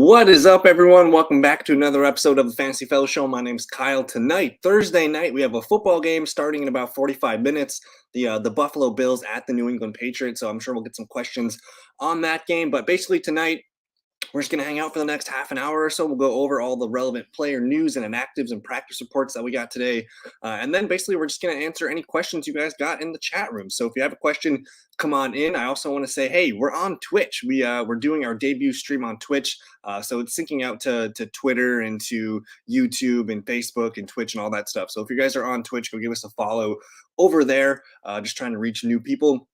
What is up, everyone? Welcome back to another episode of the Fantasy Fellow Show. My name's Kyle. Tonight, Thursday night, we have a football game starting in about 45 minutes. The Buffalo Bills at the New England Patriots. So I'm sure we'll get some questions on that game. But basically tonight, we're just going to hang out for the next half an hour or so. We'll go over all the relevant player news and inactives and practice reports that we got today. And then basically we're just going to answer any questions you guys got in the chat room. So if you have a question, come on in. I also want to say, hey, we're on Twitch. We're doing our debut stream on Twitch. So it's syncing out to Twitter and to YouTube and Facebook and Twitch and all that stuff. So if you guys are on Twitch, go give us a follow over there. Just trying to reach new people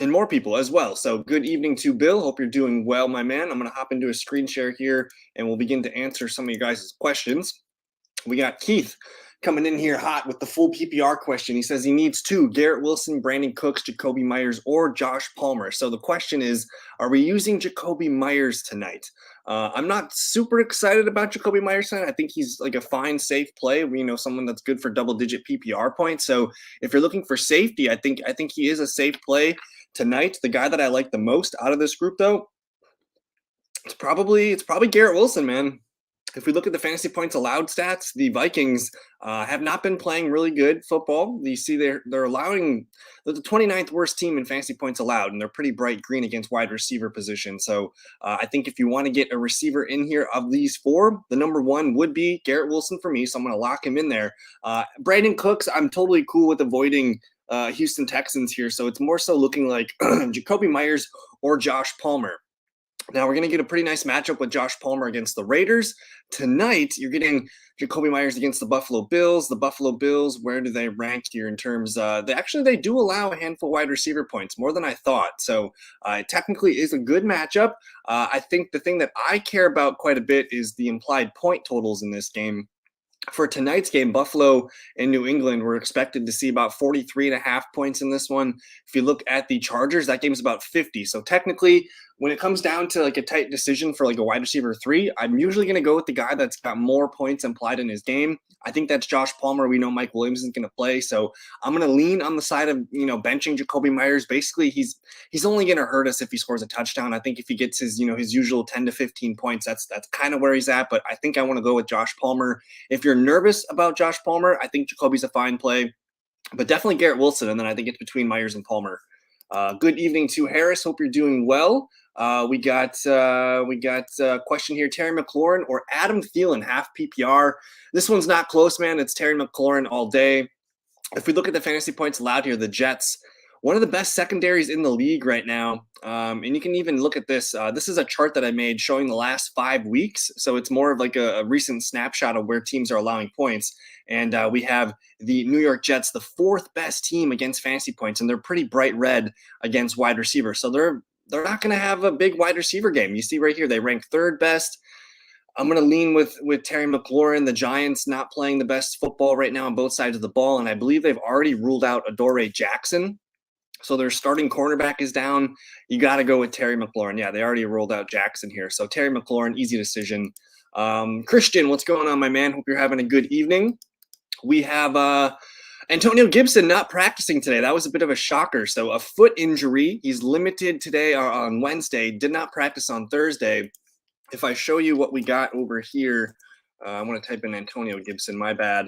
and more people as well. So good evening to Bill. Hope you're doing well, my man. I'm going to hop into a screen share here and we'll begin to answer some of you guys' questions. We got Keith coming in here hot with the full PPR question. He says he needs two: Garrett Wilson, Brandon Cooks, Jacoby Myers, or Josh Palmer. So the question is, are we using Jacoby Myers tonight? I'm not super excited about Jacoby Myers tonight. I think he's like a fine, safe play. We know someone that's good for double-digit PPR points. So if you're looking for safety, I think he is a safe play tonight. The guy that I like the most out of this group, though, it's probably Garrett Wilson, man. If we look at the fantasy points allowed stats, the Vikings have not been playing really good football. You see they're the 29th worst team in fantasy points allowed, and they're pretty bright green against wide receiver position. So I think if you want to get a receiver in here of these four, the number one would be Garrett Wilson for me, so I'm going to lock him in there. Brandon Cooks, I'm totally cool with avoiding Houston Texans here, so it's more so looking like Jacoby Myers or Josh Palmer. Now, we're going to get a pretty nice matchup with Josh Palmer against the Raiders. Tonight, you're getting Jacoby Myers against the Buffalo Bills. The Buffalo Bills, where do they rank here in terms they do allow a handful of wide receiver points, more than I thought. So it technically is a good matchup. I think the thing that I care about quite a bit is the implied point totals in this game. For tonight's game, Buffalo and New England, we're expected to see about 43.5 points in this one. If you look at the Chargers, that game's about 50. So technically, when it comes down to like a tight decision for like a wide receiver 3, I'm usually going to go with the guy that's got more points implied in his game. I think that's Josh Palmer. We know Mike Williams isn't going to play, so I'm going to lean on the side of benching Jacoby Myers. Basically, he's only going to hurt us if he scores a touchdown. I think if he gets his his usual 10 to 15 points, that's kind of where he's at. But I think I want to go with Josh Palmer. If you're nervous about Josh Palmer, I think Jacoby's a fine play, but definitely Garrett Wilson, and then I think it's between Myers and Palmer. Good evening to Harris. Hope you're doing well. We got a question here: Terry McLaurin or Adam Thielen, half PPR. This one's not close, man. It's Terry McLaurin all day. If we look at the fantasy points allowed here, the Jets, one of the best secondaries in the league right now. And you can even look at this. This is a chart that I made showing the last 5 weeks. So it's more of like a recent snapshot of where teams are allowing points. And we have the New York Jets, the 4th best team against fantasy points, and they're pretty bright red against wide receivers. So they're not going to have a big wide receiver game. You see right here, they rank 3rd best. I'm going to lean with Terry McLaurin. The Giants not playing the best football right now on both sides of the ball, and I believe they've already ruled out Adoree Jackson. So their starting cornerback is down. You got to go with Terry McLaurin. Yeah, they already rolled out Jackson here. So Terry McLaurin, easy decision. Christian, what's going on, my man? Hope you're having a good evening. We have Antonio Gibson not practicing today. That was a bit of a shocker. So a foot injury. He's limited today on Wednesday. Did not practice on Thursday. If I show you what we got over here, I want to type in Antonio Gibson. My bad.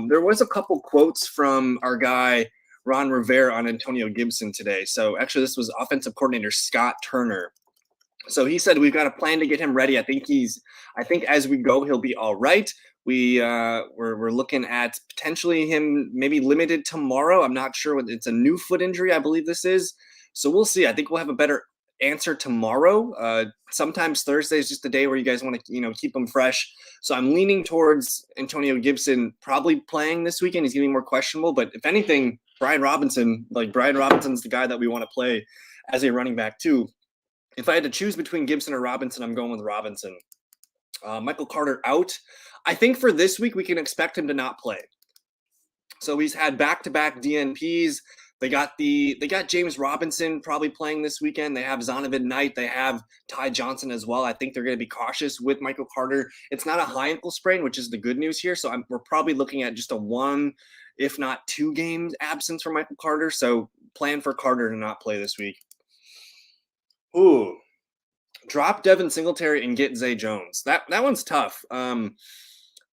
There was a couple quotes from our guy Ron Rivera on Antonio Gibson today. So actually, this was offensive coordinator Scott Turner. So he said we've got a plan to get him ready. I think as we go, he'll be all right. We're looking at potentially him maybe limited tomorrow. I'm not sure. It's a new foot injury, I believe this is. So we'll see. I think we'll have a better answer tomorrow. Sometimes Thursday is just the day where you guys want to keep them fresh. So I'm leaning towards Antonio Gibson probably playing this weekend. He's getting more questionable, but if anything, Brian Robinson's the guy that we want to play as a running back too. If I had to choose between Gibson or Robinson, I'm going with Robinson. Michael Carter out. I think for this week we can expect him to not play. So he's had back-to-back DNPs. They got James Robinson probably playing this weekend. They have Zonovan Knight. They have Ty Johnson as well. I think they're going to be cautious with Michael Carter. It's not a high ankle sprain, which is the good news here. So we're probably looking at just a 1, if not 2 games absence for Michael Carter. So plan for Carter to not play this week. Ooh, Drop Devin Singletary and get Zay Jones. That one's tough.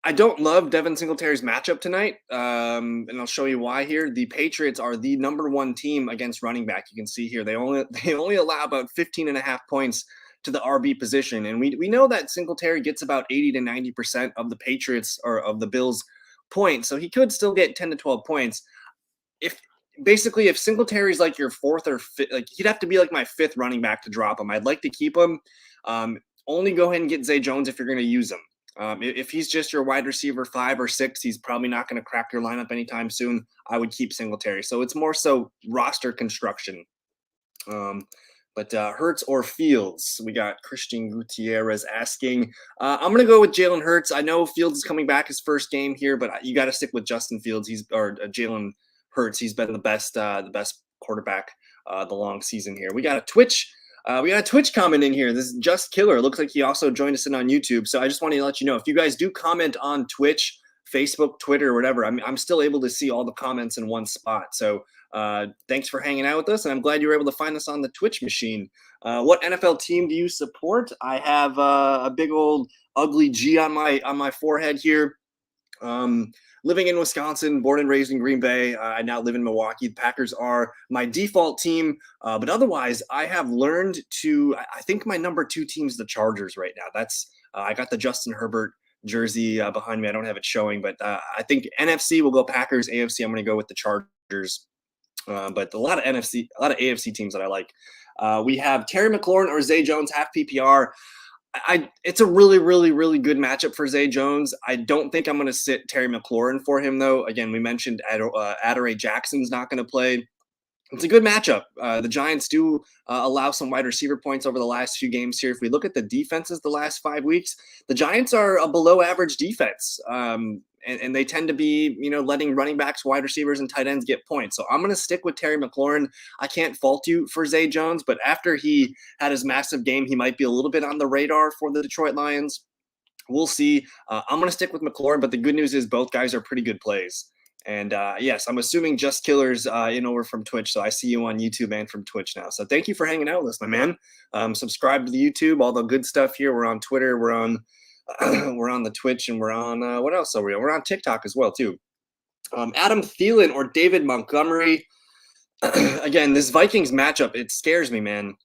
I don't love Devin Singletary's matchup tonight, and I'll show you why here. The Patriots are the #1 team against running back. You can see here they only allow about 15.5 points to the RB position, and we know that Singletary gets about 80 to 90% of the Patriots or of the Bills' points, so he could still get 10 to 12 points. If basically if Singletary's like your fourth or fifth, like he'd have to be like my fifth running back to drop him. I'd like to keep him. Only go ahead and get Zay Jones if you're going to use him. If he's just your wide receiver 5 or 6, he's probably not going to crack your lineup anytime soon. I would keep Singletary. So it's more so roster construction. But Hurts or Fields? We got Christian Gutierrez asking. I'm going to go with Jalen Hurts. I know Fields is coming back his first game here, but you got to stick with Justin Fields. Jalen Hurts. He's been the best quarterback the long season here. We got a Twitch comment in here. This is Just Killer. It looks like he also joined us in on YouTube. So I just wanted to let you know, if you guys do comment on Twitch, Facebook, Twitter, or whatever, I'm still able to see all the comments in one spot. So thanks for hanging out with us, and I'm glad you were able to find us on the Twitch machine. What NFL team do you support? I have a big old ugly G on my forehead here. Living in Wisconsin, born and raised in Green Bay. I now live in Milwaukee. The Packers are my default team, but otherwise, I have learned to. I think my number 2 team is the Chargers right now. That's I got the Justin Herbert jersey behind me. I don't have it showing, but I think NFC will go Packers. AFC, I'm going to go with the Chargers. But a lot of AFC teams that I like. We have Terry McLaurin or Zay Jones, half PPR. It's a really, really, really good matchup for Zay Jones. I don't think I'm going to sit Terry McLaurin for him, though. Again, we mentioned Adoree Jackson's not going to play. It's a good matchup. The Giants do allow some wide receiver points over the last few games here. If we look at the defenses the last 5 weeks, the Giants are a below average defense. And they tend to be, letting running backs, wide receivers, and tight ends get points. So I'm going to stick with Terry McLaurin. I can't fault you for Zay Jones, but after he had his massive game, he might be a little bit on the radar for the Detroit Lions. We'll see. I'm going to stick with McLaurin, but the good news is both guys are pretty good plays. And yes, I'm assuming Just Killers over from Twitch. So I see you on YouTube and from Twitch now. So thank you for hanging out with us, my man. Subscribe to the YouTube, all the good stuff here. We're on Twitter. We're on the Twitch, and we're on what else are we on? We're on TikTok as well too. Adam Thielen or David Montgomery. Again, this Vikings matchup, it scares me, man.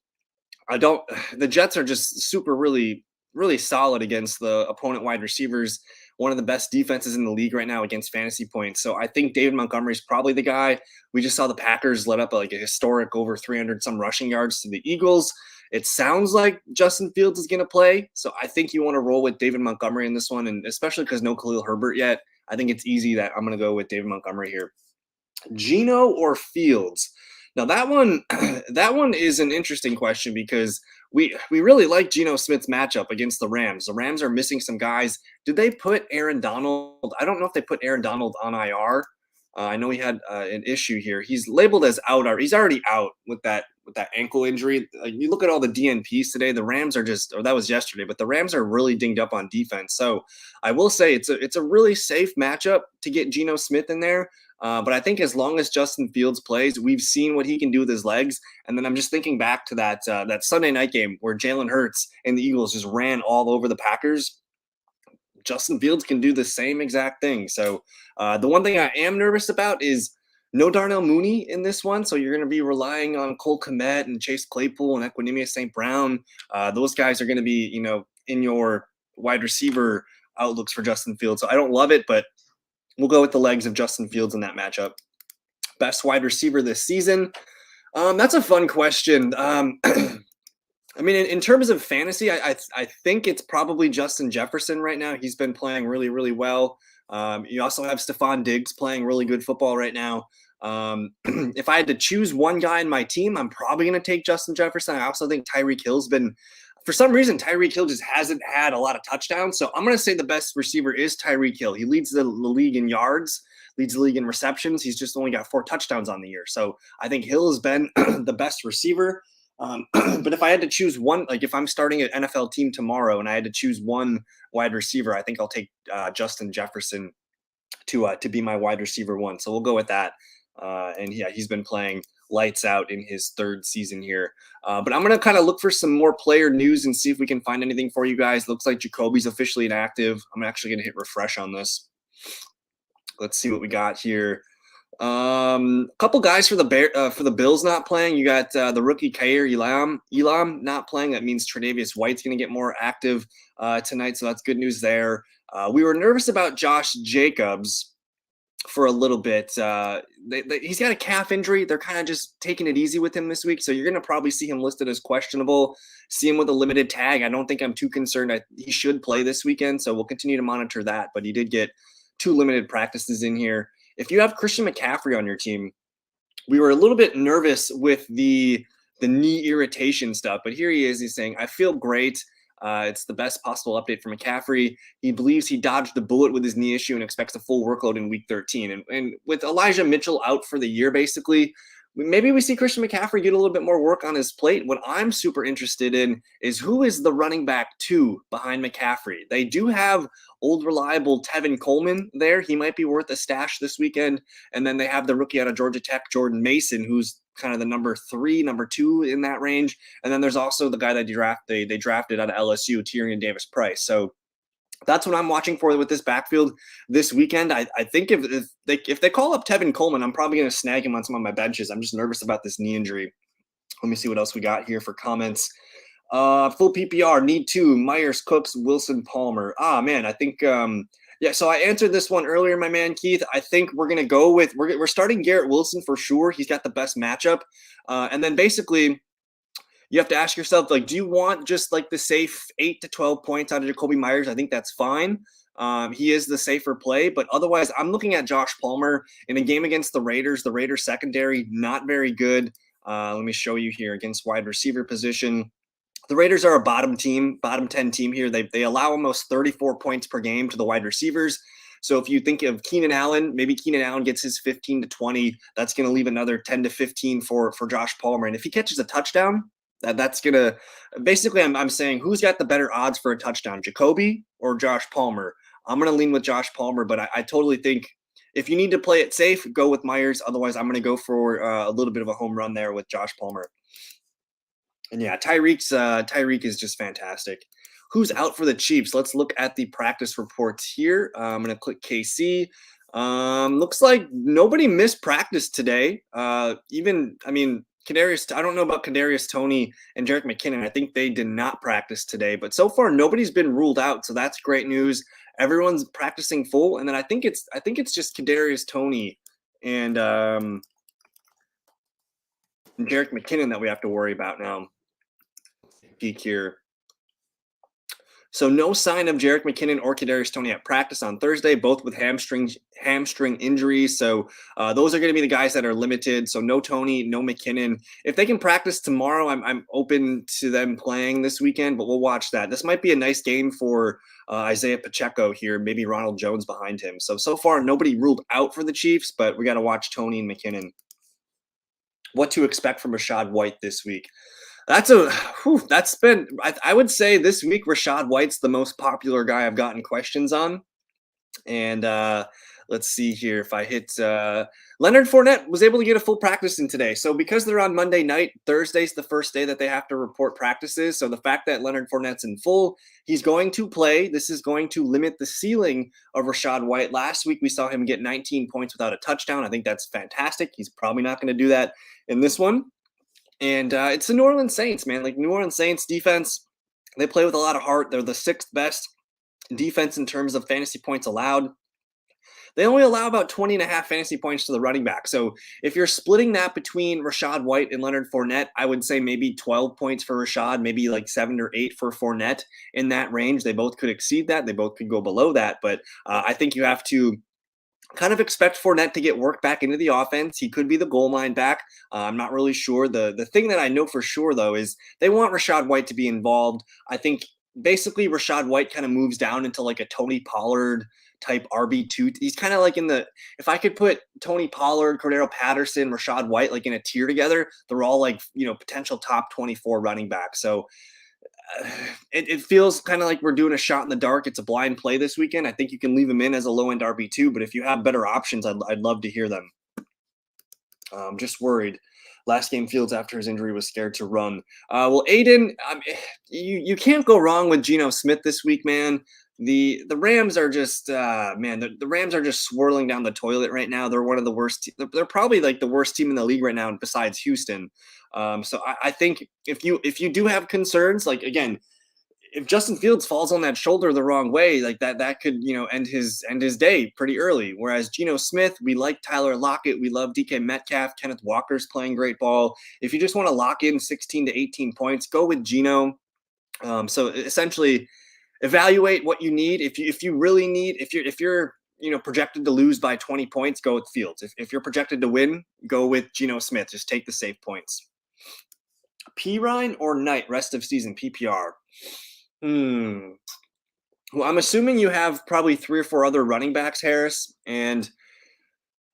The Jets are just super really solid against the opponent wide receivers. One of the best defenses in the league right now against fantasy points. So I think David Montgomery is probably the guy. We just saw the Packers let up like a historic over 300 some rushing yards to the Eagles. It sounds like Justin Fields is going to play. So I think you want to roll with David Montgomery in this one. And especially because no Khalil Herbert yet, I think it's easy that I'm going to go with David Montgomery here. Geno or Fields? Now that one is an interesting question because we really like Geno Smith's matchup against the Rams. The Rams are missing some guys. Did they put Aaron Donald? I don't know if they put Aaron Donald on IR. I know he had an issue here. He's labeled as out. He's already out with that ankle injury. You look at all the DNPs today. The Rams are that was yesterday, but the Rams are really dinged up on defense. So I will say it's a really safe matchup to get Geno Smith in there. But I think as long as Justin Fields plays, we've seen what he can do with his legs. And then I'm just thinking back to that Sunday night game where Jalen Hurts and the Eagles just ran all over the Packers. Justin Fields can do the same exact thing. So the one thing I am nervous about is no Darnell Mooney in this one. So you're going to be relying on Cole Kmet and Chase Claypool and Equanimeous St. Brown. Those guys are going to be, in your wide receiver outlooks for Justin Fields. So I don't love it, but we'll go with the legs of Justin Fields in that matchup. Best wide receiver this season. That's a fun question. I mean, in terms of fantasy, I think it's probably Justin Jefferson right now. He's been playing really, really well. You also have Stephon Diggs playing really good football right now. If I had to choose one guy in my team, I'm probably going to take Justin Jefferson. I also think Tyreek Hill's been, for some reason, Tyreek Hill just hasn't had a lot of touchdowns. So I'm going to say the best receiver is Tyreek Hill. He leads the league in yards, leads the league in receptions. He's just only got 4 touchdowns on the year. So I think Hill has been the best receiver. But if I had to choose one, like if I'm starting an NFL team tomorrow and I had to choose one wide receiver, I think I'll take Justin Jefferson to be my wide receiver 1. So we'll go with that. And yeah, he's been playing lights out in his third season here. But I'm going to kind of look for some more player news and see if we can find anything for you guys. Looks like Jacoby's officially inactive. I'm actually going to hit refresh on this. Let's see what we got here. A couple guys for the Bills not playing. You got the rookie Kair Elam not playing. That means Tre'Davious White's going to get more active tonight, so that's good news there. We were nervous about Josh Jacobs for a little bit. He's got a calf injury. They're kind of just taking it easy with him this week, so you're going to probably see him listed as questionable, see him with a limited tag. I don't think I'm too concerned. He should play this weekend, so we'll continue to monitor that, but he did get 2 limited practices in here. If you have Christian McCaffrey on your team, we were a little bit nervous with the knee irritation stuff, but here he is. He's saying, I feel great. It's the best possible update for McCaffrey. He believes he dodged the bullet with his knee issue and expects a full workload in week 13. And with Elijah Mitchell out for the year, basically, maybe we see Christian McCaffrey get a little bit more work on his plate. What I'm super interested in is who is the running back 2 behind McCaffrey. They do have old reliable Tevin Coleman there. He might be worth a stash this weekend. And then they have the rookie out of Georgia Tech, Jordan Mason, who's kind of the number 2 in that range. And then there's also the guy that they drafted out of LSU, Tyrion Davis-Price. So that's what I'm watching for with this backfield this weekend. I think if they call up Tevin Coleman, I'm probably going to snag him on some of my benches. I'm just nervous about this knee injury. Let me see what else we got here for comments. Full PPR, need 2, Myers, Cooks, Wilson, Palmer. Man, I think yeah, so I answered this one earlier, my man Keith. I think we're going to go with we're starting Garrett Wilson for sure. He's got the best matchup. And then basically you have to ask yourself, like, do you want just like the safe 8 to 12 points out of Jacoby Myers? I think that's fine. He is the safer play, but otherwise I'm looking at Josh Palmer in a game against the Raiders. The Raiders secondary, not very good. Let me show you here against wide receiver position. The Raiders are a bottom 10 team here. They allow almost 34 points per game to the wide receivers. So if you think of Keenan Allen, maybe Keenan Allen gets his 15 to 20. That's going to leave another 10 to 15 for Josh Palmer. And if he catches a touchdown, that's going to basically, I'm saying who's got the better odds for a touchdown, Jacoby or Josh Palmer? I'm going to lean with Josh Palmer, but I totally think if you need to play it safe, go with Myers. Otherwise, I'm going to go for a little bit of a home run there with Josh Palmer. And yeah, Tyreek is just fantastic. Who's out for the Chiefs? Let's look at the practice reports here. I'm going to click KC. Looks like nobody missed practice today. Kadarius, I don't know about Kadarius Toney and Jerick McKinnon. I think they did not practice today, but so far nobody's been ruled out, so that's great news. Everyone's practicing full, and then I think it's just Kadarius Toney and Jerick McKinnon that we have to worry about now. Peek here. So no sign of Jerick McKinnon or Kadarius Toney at practice on Thursday, both with hamstring injuries. So those are going to be the guys that are limited. So no Toney, no McKinnon. If they can practice tomorrow, I'm open to them playing this weekend, but we'll watch that. This might be a nice game for Isaiah Pacheco here, maybe Ronald Jones behind him. So far, nobody ruled out for the Chiefs, but we got to watch Toney and McKinnon. What to expect from Rachaad White this week? That's been, I would say this week, Rachaad White's the most popular guy I've gotten questions on. And let's see here. If I hit Leonard Fournette was able to get a full practice in today. So because they're on Monday night, Thursday's the first day that they have to report practices. So the fact that Leonard Fournette's in full, he's going to play. This is going to limit the ceiling of Rachaad White. Last week, we saw him get 19 points without a touchdown. I think that's fantastic. He's probably not going to do that in this one. And it's the New Orleans Saints, man. Like New Orleans Saints defense, they play with a lot of heart. They're the 6th best defense in terms of fantasy points allowed. They only allow about 20.5 fantasy points to the running back. So if you're splitting that between Rachaad White and Leonard Fournette, I would say maybe 12 points for Rachaad, maybe like 7 or 8 for Fournette in that range. They both could exceed that. They both could go below that. But I think you have to kind of expect Fournette to get work back into the offense. He could be the goal line back. I'm not really sure. The thing that I know for sure, though, is they want Rachaad White to be involved. I think basically Rachaad White kind of moves down into like a Tony Pollard type RB2. He's kind of like if I could put Tony Pollard, Cordero Patterson, Rachaad White like in a tier together, they're all like, potential top 24 running backs. So it feels kind of like we're doing a shot in the dark. It's a blind play this weekend. I think you can leave him in as a low-end RB2, but if you have better options, I'd love to hear them. Just worried. Last game, Fields after his injury was scared to run. Well, Aiden, you can't go wrong with Geno Smith this week, man. The Rams are just man, the Rams are just swirling down the toilet right now. They're one of the worst. They're probably like the worst team in the league right now, besides Houston. So I think if you do have concerns, like again, if Justin Fields falls on that shoulder the wrong way, like that could end his day pretty early. Whereas Geno Smith, we like Tyler Lockett, we love DK Metcalf, Kenneth Walker's playing great ball. If you just want to lock in 16 to 18 points, go with Geno. So essentially, evaluate what you need. If you really need, if you're projected to lose by 20 points, go with Fields. If you're projected to win, go with Geno Smith. Just take the safe points. Pirine or Knight rest of season PPR. Well, I'm assuming you have probably 3 or 4 other running backs, Harris, and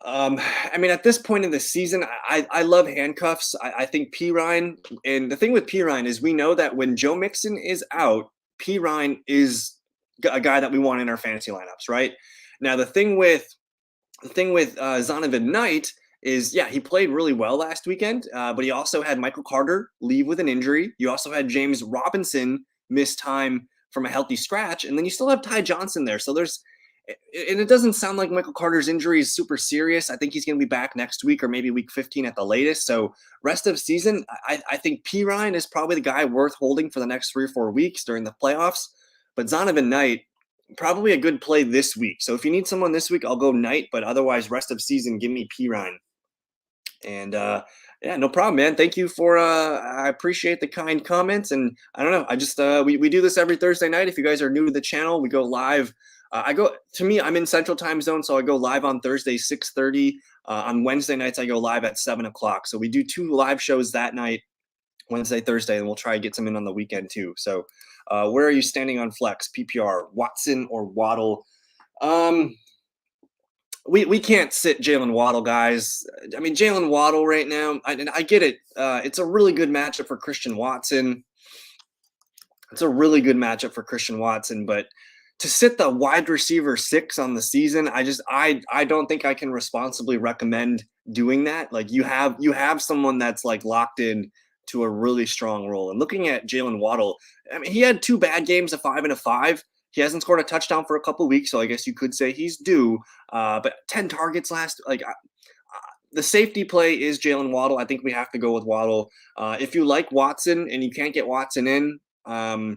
I mean, at this point in the season, I love handcuffs. I think Pirine, and the thing with Pirine is we know that when Joe Mixon is out, Pirine is a guy that we want in our fantasy lineups, right? Now, the thing with Zonovan Knight is, yeah, he played really well last weekend, but he also had Michael Carter leave with an injury. You also had James Robinson miss time from a healthy scratch, and then you still have Ty Johnson there. So and it doesn't sound like Michael Carter's injury is super serious. I think he's going to be back next week or maybe week 15 at the latest. So rest of season, I think Pirine is probably the guy worth holding for the next 3 or 4 weeks during the playoffs. But Zonovan Knight, probably a good play this week. So if you need someone this week, I'll go Knight. But otherwise, rest of season, give me Pirine. And yeah, no problem, man. Thank you for I appreciate the kind comments. And I don't know, I just we do this every Thursday night. If you guys are new to the channel, we go live. I'm in Central Time Zone, so I go live on Thursday 6:30. On Wednesday nights, I go live at 7 o'clock. So we do 2 live shows that night, Wednesday, Thursday, and we'll try to get some in on the weekend too. So where are you standing on flex PPR, Watson or Waddle? We can't sit Jalen Waddle, guys. I mean, Jalen Waddle right now, I get it. It's a really good matchup for Christian Watson. It's a really good matchup for Christian Watson, but to sit the wide receiver 6 on the season, I don't think I can responsibly recommend doing that. Like you have someone that's like locked in to a really strong role. And looking at Jalen Waddle, I mean, he had 2 bad games, a 5 and a 5. He hasn't scored a touchdown for a couple of weeks, so I guess you could say he's due. But 10 targets the safety play is Jalen Waddle. I think we have to go with Waddle. If you like Watson and you can't get Watson in, I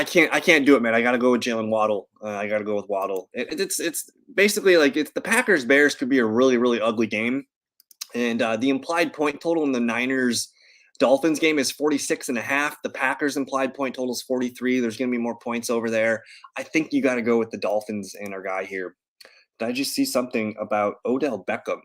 can't do it, man. I got to go with Jalen Waddle. I got to go with Waddle. It's basically like the Packers Bears could be a really, really ugly game, and the implied point total in the Niners Dolphins game is 46.5. The Packers implied point total is 43. There's going to be more points over there. I think you got to go with the Dolphins and our guy here. Did I just see something about Odell Beckham?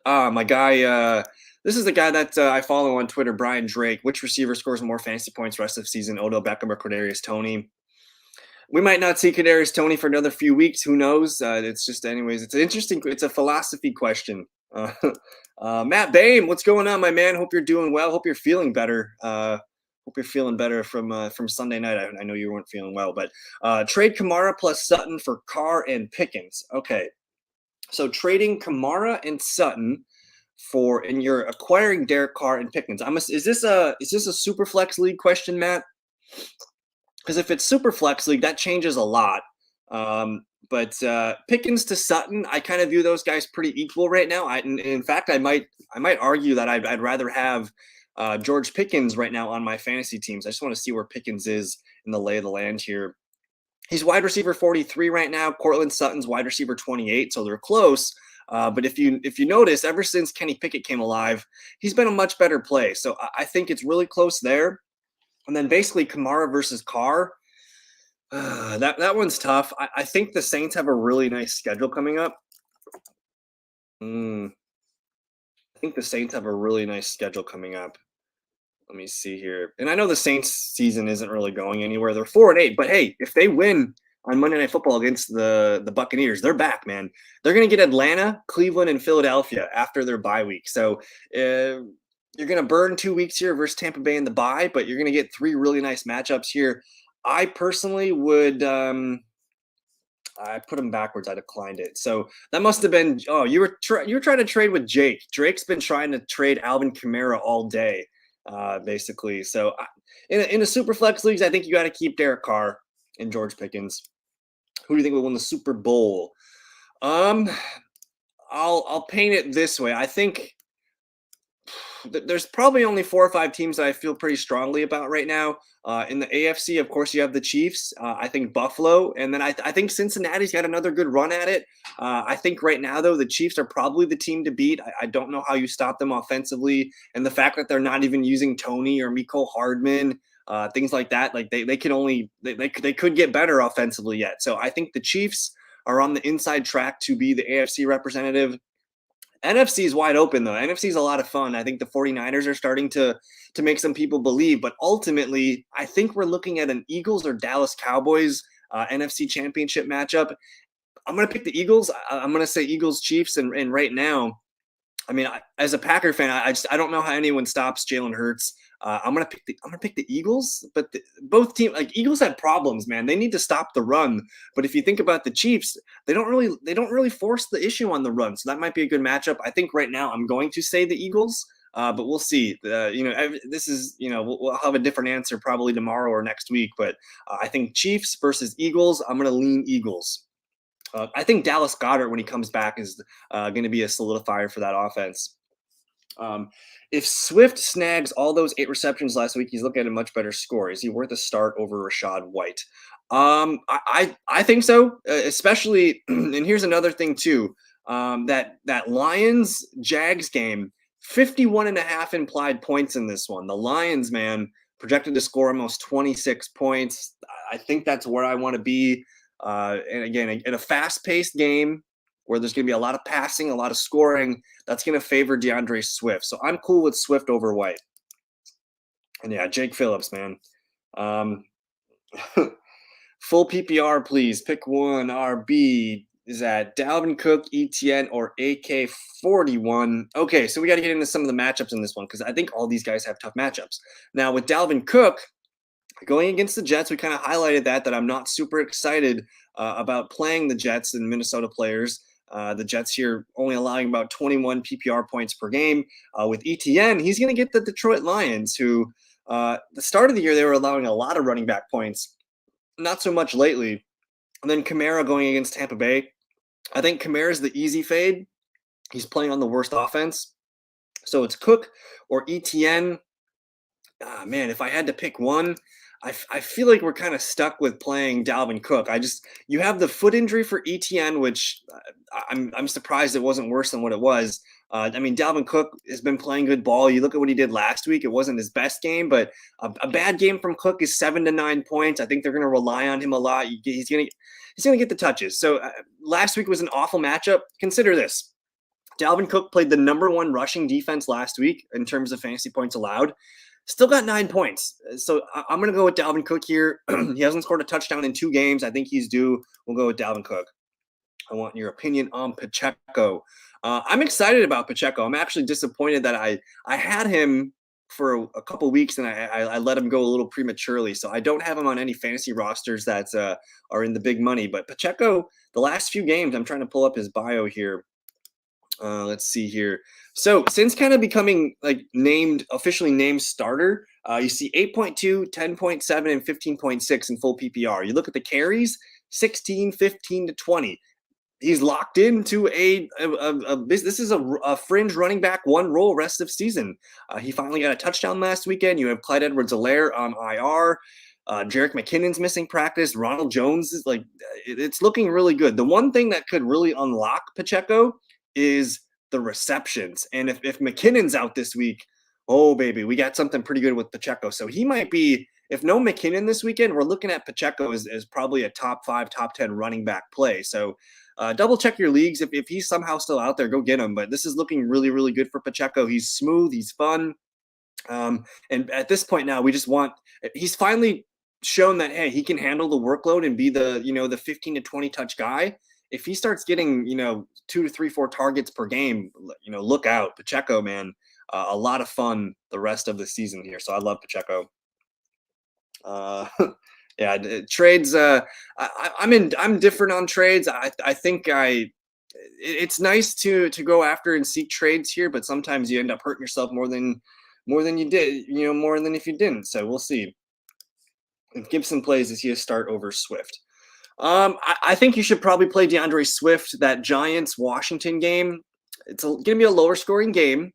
My guy. This is the guy that I follow on Twitter, Brian Drake. Which receiver scores more fantasy points rest of season, Odell Beckham or Kadarius Toney? We might not see Kadarius Toney for another few weeks. Who knows? It's just, anyways, it's a philosophy question. Matt Boehm, what's going on, my man? Hope you're doing well. Hope you're feeling better. Hope you're feeling better from Sunday night. I know you weren't feeling well, but trade Kamara plus Sutton for Carr and Pickens. Okay, so trading Kamara and Sutton and you're acquiring Derek Carr and Pickens. Is this a super flex league question, Matt? Because if it's super flex league, that changes a lot. But Pickens to Sutton, I kind of view those guys pretty equal right now. In fact, I might argue that I'd rather have George Pickens right now on my fantasy teams. I just want to see where Pickens is in the lay of the land here. He's wide receiver 43 right now. Cortland Sutton's wide receiver 28, so they're close. But if you notice, ever since Kenny Pickett came alive, he's been a much better play. So I think it's really close there. And then basically Kamara versus Carr. That one's tough. I think the Saints have a really nice schedule coming up. I think the Saints have a really nice schedule coming up. Let me see here. And I know the Saints season isn't really going anywhere. They're 4-8, but hey, if they win on Monday Night Football against the Buccaneers, they're back, man. They're going to get Atlanta, Cleveland, and Philadelphia after their bye week. So you're going to burn 2 weeks here versus Tampa Bay in the bye, but you're going to get 3 really nice matchups here. I personally would I put him backwards. I declined it. So that must have been. Oh, you were trying to trade with Jake. Drake's been trying to trade Alvin Kamara all day, basically. So in a super flex leagues, I think you got to keep Derek Carr and George Pickens. Who do you think will win the Super Bowl? Um, I'll paint it this way. I think there's probably only 4 or 5 teams that I feel pretty strongly about right now. In the AFC, of course, you have the Chiefs. I think Buffalo, and then I think Cincinnati's got another good run at it. I think right now, though, the Chiefs are probably the team to beat. I don't know how you stop them offensively, and the fact that they're not even using Tony or Mecole Hardman, things like that, like they can only they could get better offensively yet. So I think the Chiefs are on the inside track to be the AFC representative. NFC is wide open though. NFC is a lot of fun. I think the 49ers are starting to make some people believe, but ultimately, I think we're looking at an Eagles or Dallas Cowboys NFC championship matchup. I'm going to pick the Eagles. I'm going to say Eagles Chiefs, and right now, I mean, as a Packer fan, I don't know how anyone stops Jalen Hurts. I'm gonna pick the Eagles, but both teams, like Eagles had problems, man. They need to stop the run. But if you think about the Chiefs, they don't really force the issue on the run. So that might be a good matchup. I think right now I'm going to say the Eagles, but we'll see. This is we'll have a different answer probably tomorrow or next week. But I think Chiefs versus Eagles. I'm gonna lean Eagles. I think Dallas Goedert, when he comes back, is going to be a solidifier for that offense. If Swift snags all those 8 receptions last week, he's looking at a much better score. Is he worth a start over Rashad White? I think so, especially. And here's another thing too. That Lions Jags game, 51.5 implied points in this one. The Lions, man, projected to score almost 26 points. I think that's where I want to be. And again, in a fast-paced game where there's going to be a lot of passing, a lot of scoring, that's going to favor DeAndre Swift. So I'm cool with Swift over White. And yeah, Jake Phillips, man. Full PPR, please. Pick one. RB is that Dalvin Cook, ETN, or AK41. Okay, so we got to get into some of the matchups in this one because I think all these guys have tough matchups. Now, with Dalvin Cook, going against the Jets, we kind of highlighted that I'm not super excited about playing the Jets and Minnesota players. The Jets here only allowing about 21 PPR points per game. With ETN, he's going to get the Detroit Lions, who the start of the year, they were allowing a lot of running back points. Not so much lately. And then Kamara going against Tampa Bay. I think Kamara's the easy fade. He's playing on the worst offense. So it's Cook or ETN. Man, if I had to pick one, I feel like we're kind of stuck with playing Dalvin Cook. You have the foot injury for ETN, which I'm surprised it wasn't worse than what it was. I mean, Dalvin Cook has been playing good ball. You look at what he did last week; it wasn't his best game, but a bad game from Cook is 7 to 9 points. I think they're going to rely on him a lot. He's going to get the touches. So last week was an awful matchup. Consider this: Dalvin Cook played the #1 rushing defense last week in terms of fantasy points allowed. Still got 9 points. So I'm going to go with Dalvin Cook here. He hasn't scored a touchdown in 2 games. I think he's due. We'll go with Dalvin Cook. I want your opinion on Pacheco. I'm excited about Pacheco. I'm actually disappointed that I had him for a couple weeks and I let him go a little prematurely. So I don't have him on any fantasy rosters that are in the big money. But Pacheco, the last few games, I'm trying to pull up his bio here. Let's see here. So since kind of becoming like officially named starter, you see 8.2, 10.7, and 15.6 in full PPR. You look at the carries, 16, 15 to 20. He's locked into this is a fringe running back 1 role rest of season. He finally got a touchdown last weekend. You have Clyde Edwards-Helaire on IR. Jerick McKinnon's missing practice. Ronald Jones is it's looking really good. The one thing that could really unlock Pacheco is the receptions. And if McKinnon's out this week, oh baby, we got something pretty good with Pacheco. So he might be, if no McKinnon this weekend, we're looking at Pacheco as probably a top 5, top 10 running back play. So double check your leagues. If he's somehow still out there, go get him. But this is looking really, really good for Pacheco. He's smooth. He's fun. And at this point now, he's finally shown that, hey, he can handle the workload and be the 15 to 20 touch guy. If he starts getting, 2 to 3, 4 targets per game, look out. Pacheco, man, a lot of fun the rest of the season here. So I love Pacheco. Yeah, trades. I'm different on trades. I think it's nice to go after and seek trades here, but sometimes you end up hurting yourself more than you did. More than if you didn't. So we'll see if Gibson plays. Is he a start over Swift? I think you should probably play DeAndre Swift. That Giants Washington game. It's going to be a lower scoring game.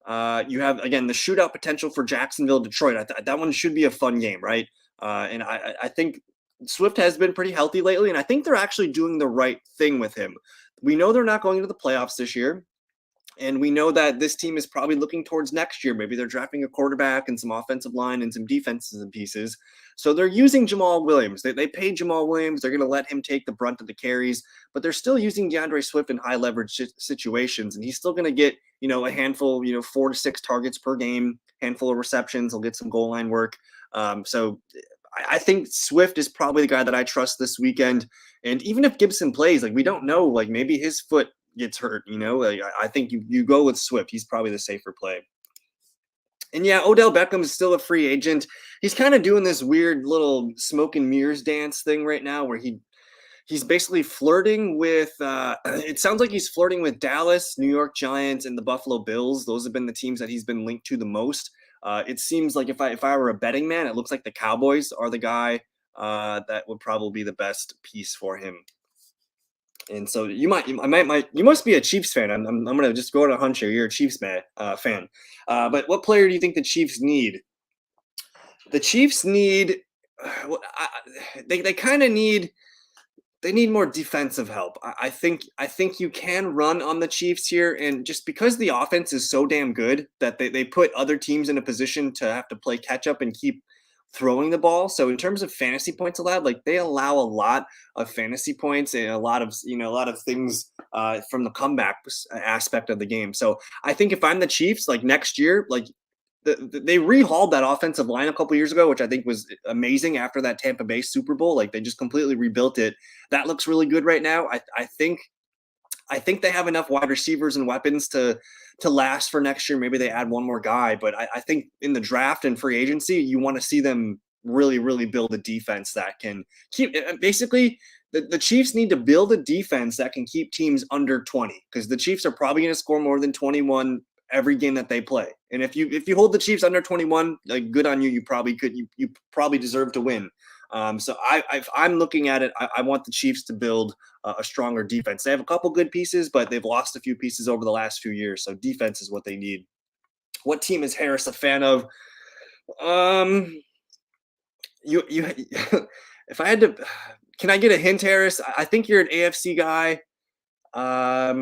You have again the shootout potential for Jacksonville, Detroit. That one should be a fun game, right? And I think Swift has been pretty healthy lately, and I think they're actually doing the right thing with him. We know they're not going into the playoffs this year. And we know that this team is probably looking towards next year. Maybe they're drafting a quarterback and some offensive line and some defenses and pieces. So they're using Jamal Williams. They paid Jamal Williams. They're going to let him take the brunt of the carries, but they're still using DeAndre Swift in high leverage situations. And he's still going to get, a handful, 4 to 6 targets per game, handful of receptions. He'll get some goal line work. So I think Swift is probably the guy that I trust this weekend. And even if Gibson plays, we don't know, maybe his foot gets hurt, I think you go with Swift. He's probably the safer play. And yeah, Odell Beckham is still a free agent. He's kind of doing this weird little smoke and mirrors dance thing right now where he's basically flirting with it sounds like he's flirting with Dallas, New York Giants, and the Buffalo Bills. Those have been the teams that he's been linked to the most. It seems like if I were a betting man, it looks like the Cowboys are the guy that would probably be the best piece for him. And so you must be a Chiefs fan. I'm gonna just go on a hunch here. You're a Chiefs fan. But what player do you think the Chiefs need? The Chiefs need. They kind of need. They need more defensive help. I think you can run on the Chiefs here, and just because the offense is so damn good that they put other teams in a position to have to play catch up and keep throwing the ball. So in terms of fantasy points allowed, they allow a lot of fantasy points and a lot of things from the comeback aspect of the game. So I think if I'm the Chiefs, next year, they rehauled that offensive line a couple years ago, which I think was amazing after that Tampa Bay Super Bowl. They just completely rebuilt it. That looks really good right now. I think they have enough wide receivers and weapons to last for next year. Maybe they add one more guy, but I think in the draft and free agency, you want to see them really, really build a defense that can keep. Basically, the Chiefs need to build a defense that can keep teams under 20, because the Chiefs are probably going to score more than 21 every game that they play. And if you hold the Chiefs under 21, good on you. You probably could. You probably deserve to win. So if I'm looking at it, I want the Chiefs to build a stronger defense. They have a couple good pieces, but they've lost a few pieces over the last few years. So defense is what they need. What team is Harris a fan of? You if I had to, can I get a hint, Harris? I think you're an AFC guy. Why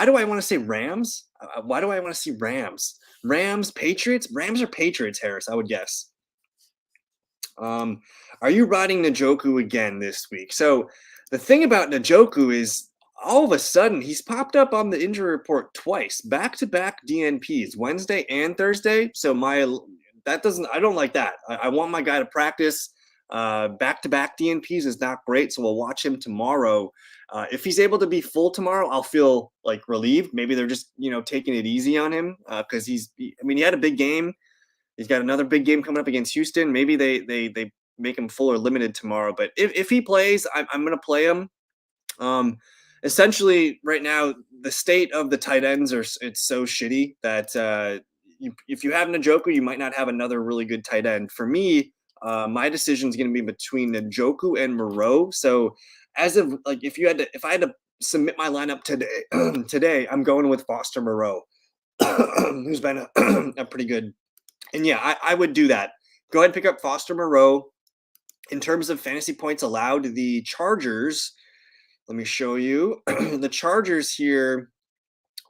do I want to say Rams? Why do I want to see Rams? Rams, Patriots? Rams or Patriots, Harris, I would guess. Are you riding Njoku again this week? So the thing about Njoku is all of a sudden he's popped up on the injury report twice, back-to-back DNPs, Wednesday and Thursday. So I don't like that. I want my guy to practice. Back-to-back DNPs is not great, so we'll watch him tomorrow. If he's able to be full tomorrow, I'll feel relieved. Maybe they're just taking it easy on him because he had a big game. He's got another big game coming up against Houston. Maybe they make him full or limited tomorrow. But if he plays, I'm going to play him. Essentially, right now, the state of the tight ends it's so shitty that if you have Njoku, you might not have another really good tight end. For me, my decision is going to be between Njoku and Moreau. So as of if I had to submit my lineup today, I'm going with Foster Moreau, who's been a pretty good. And yeah, I would do that. Go ahead and pick up Foster Moreau. In terms of fantasy points allowed, the Chargers, let me show you. The Chargers here,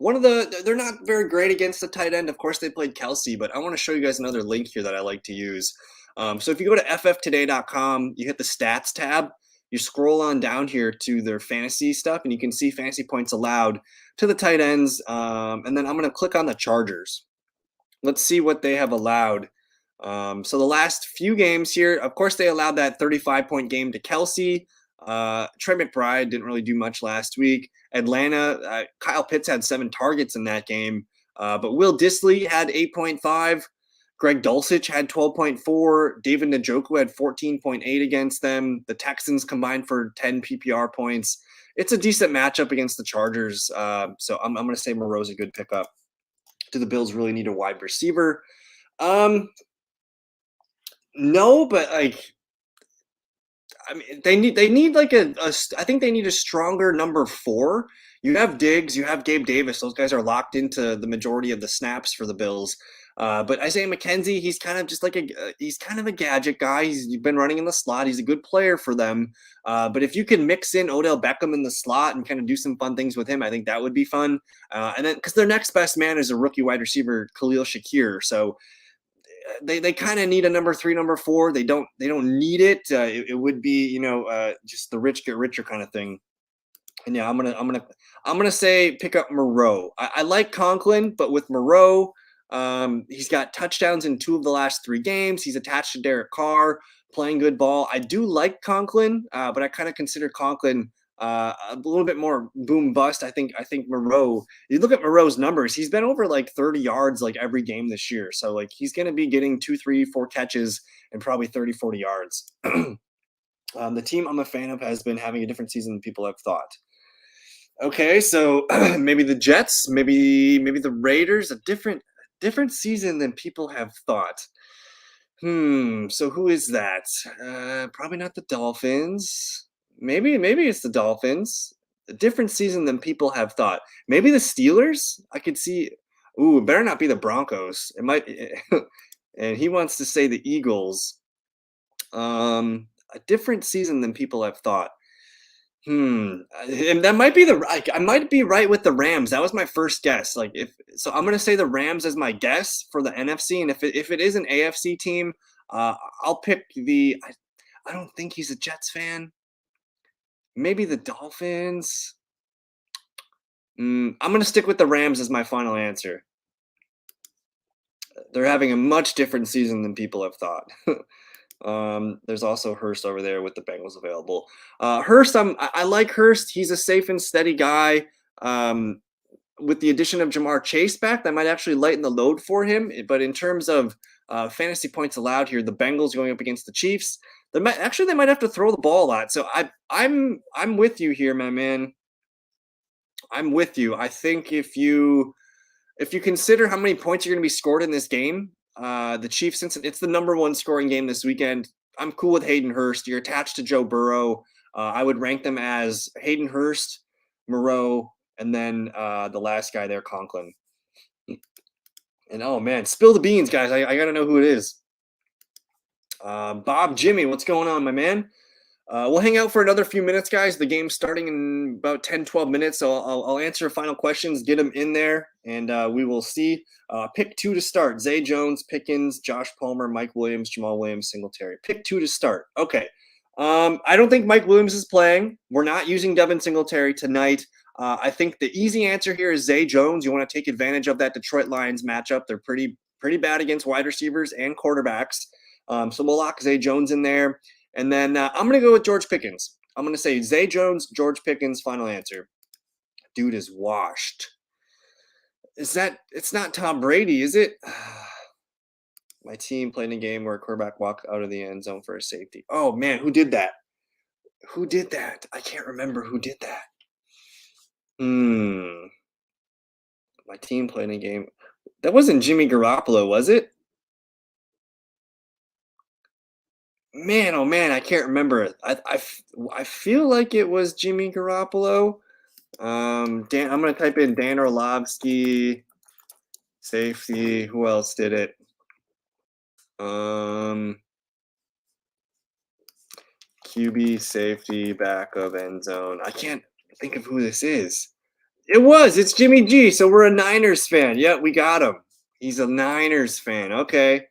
they're not very great against the tight end. Of course, they played Kelsey, but I want to show you guys another link here that I like to use. So if you go to fftoday.com, you hit the stats tab, you scroll on down here to their fantasy stuff, and you can see fantasy points allowed to the tight ends. And then I'm going to click on the Chargers. Let's see what they have allowed. So the last few games here, of course, they allowed that 35-point game to Kelsey. Trey McBride didn't really do much last week. Atlanta, Kyle Pitts had 7 targets in that game. But Will Dissly had 8.5. Greg Dulcich had 12.4. David Njoku had 14.8 against them. The Texans combined for 10 PPR points. It's a decent matchup against the Chargers. So I'm going to say Moreau's a good pickup. Do the Bills really need a wide receiver? No, but like, I mean, they need like I think they need a stronger number 4. You have Diggs, you have Gabe Davis. Those guys are locked into the majority of the snaps for the Bills. But Isaiah McKenzie, he's kind of just like he's kind of a gadget guy. He's been running in the slot. He's a good player for them. But if you can mix in Odell Beckham in the slot and kind of do some fun things with him, I think that would be fun. And then because their next best man is a rookie wide receiver, Khalil Shakir. So they kind of need a number 3, number 4. They don't need it. It would be just the rich get richer kind of thing. And yeah, I'm gonna say pick up Moreau. I like Conklin, but with Moreau, he's got touchdowns in 2 of the last 3 games. He's attached to Derek Carr, playing good ball. I do like Conklin, but I kind of consider Conklin a little bit more boom bust. I think Moreau, you look at Moreau's numbers, he's been over like 30 yards like every game this year. So like he's going to be getting 2, 3, 4 catches and probably 30, 40 yards. The team I'm a fan of has been having a different season than people have thought. Okay, so maybe the Jets, maybe the Raiders, a different season than people have thought. So who is that? Probably not the Dolphins. Maybe it's the Dolphins. A different season than people have thought. Maybe the Steelers. I could see. Ooh, it better not be the Broncos. It might. And he wants to say the Eagles. A different season than people have thought. And that might be I might be right with the Rams. That was my first guess. Like so, I'm gonna say the Rams as my guess for the NFC. And if it is an AFC team, I'll pick the. I don't think he's a Jets fan. Maybe the Dolphins. I'm going to stick with the Rams as my final answer. They're having a much different season than people have thought. There's also Hurst over there with the Bengals available. Hurst, I like Hurst. He's a safe and steady guy. With the addition of Jamar Chase back, that might actually lighten the load for him. But in terms of fantasy points allowed here, the Bengals going up against the Chiefs, they might have to throw the ball a lot. So I'm with you here, my man. I'm with you. I think if you consider how many points are going to be scored in this game, the Chiefs, since it's the number 1 scoring game this weekend, I'm cool with Hayden Hurst. You're attached to Joe Burrow. I would rank them as Hayden Hurst, Moreau, and then the last guy there, Conklin. And oh man, spill the beans, guys. I gotta know who it is. Bob Jimmy, what's going on, my man? We'll hang out for another few minutes, guys. The game's starting in about 10, 12 minutes, so I'll answer final questions, get them in there, and we will see. Pick 2 to start. Zay Jones, Pickens, Josh Palmer, Mike Williams, Jamal Williams, Singletary. Pick 2 to start. Okay. I don't think Mike Williams is playing. We're not using Devin Singletary tonight. I think the easy answer here is Zay Jones. You want to take advantage of that Detroit Lions matchup. They're pretty bad against wide receivers and quarterbacks. So we'll lock Zay Jones in there. And then I'm going to go with George Pickens. I'm going to say Zay Jones, George Pickens, final answer. Dude is washed. It's not Tom Brady, is it? My team played a game where a quarterback walked out of the end zone for a safety. Oh, man, who did that? I can't remember who did that. My team played a game. That wasn't Jimmy Garoppolo, was it? Man, oh man, I can't remember. I feel like it was Jimmy Garoppolo. I'm gonna type in Dan Orlovsky, safety. Who else did it? QB, safety, back of end zone. I can't think of who this is. It's Jimmy G. So we're a Niners fan. Yeah, we got him. He's a Niners fan. Okay.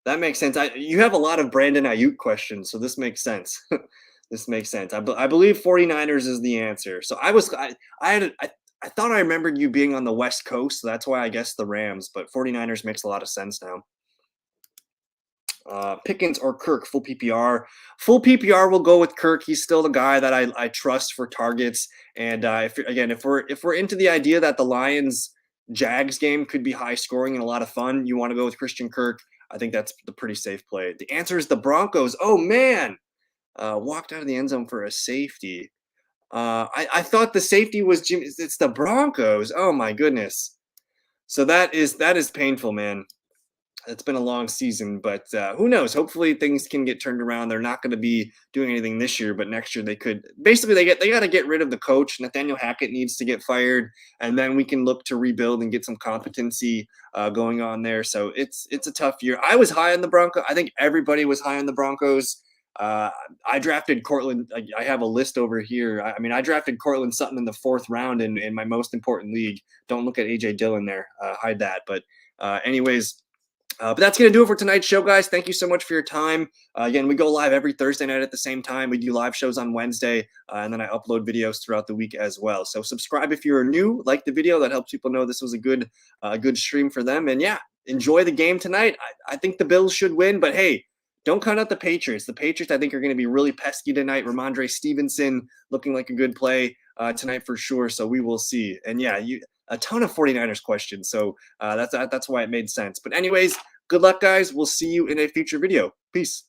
That makes sense. You have a lot of Brandon Ayuk questions, so this makes sense. This makes sense. I believe 49ers is the answer. So I thought I remembered you being on the West Coast, so that's why I guessed the Rams, but 49ers makes a lot of sense now. Pickens or Kirk, full PPR. Full PPR will go with Kirk. He's still the guy that I trust for targets. And if we're into the idea that the Lions Jags game could be high scoring and a lot of fun, you want to go with Christian Kirk. I think that's the pretty safe play. The answer is the Broncos. Oh man, walked out of the end zone for a safety. I thought the safety was Jimmy. It's the Broncos. Oh my goodness. So that is painful, man. It's been a long season, but who knows? Hopefully things can get turned around. They're not going to be doing anything this year, but next year they could. Basically, they got to get rid of the coach. Nathaniel Hackett needs to get fired, and then we can look to rebuild and get some competency going on there. So it's a tough year. I was high on the Broncos. I think everybody was high on the Broncos. Uh, I drafted Cortland. I have a list over here. I mean, I drafted Cortland Sutton in the 4th round in my most important league. Don't look at AJ Dillon there. Hide that. But anyways. But that's going to do it for tonight's show, guys. Thank you so much for your time. Again, we go live every Thursday night at the same time. We do live shows on Wednesday, and then I upload videos throughout the week as well. So subscribe if you're new. Like the video. That helps people know this was a good stream for them. And yeah, enjoy the game tonight. I think the Bills should win, but hey, don't count out the Patriots. The Patriots, I think, are going to be really pesky tonight. Ramondre Stevenson looking like a good play tonight for sure. So we will see. And yeah, a ton of 49ers questions. So that's why it made sense. But anyways, good luck, guys. We'll see you in a future video. Peace.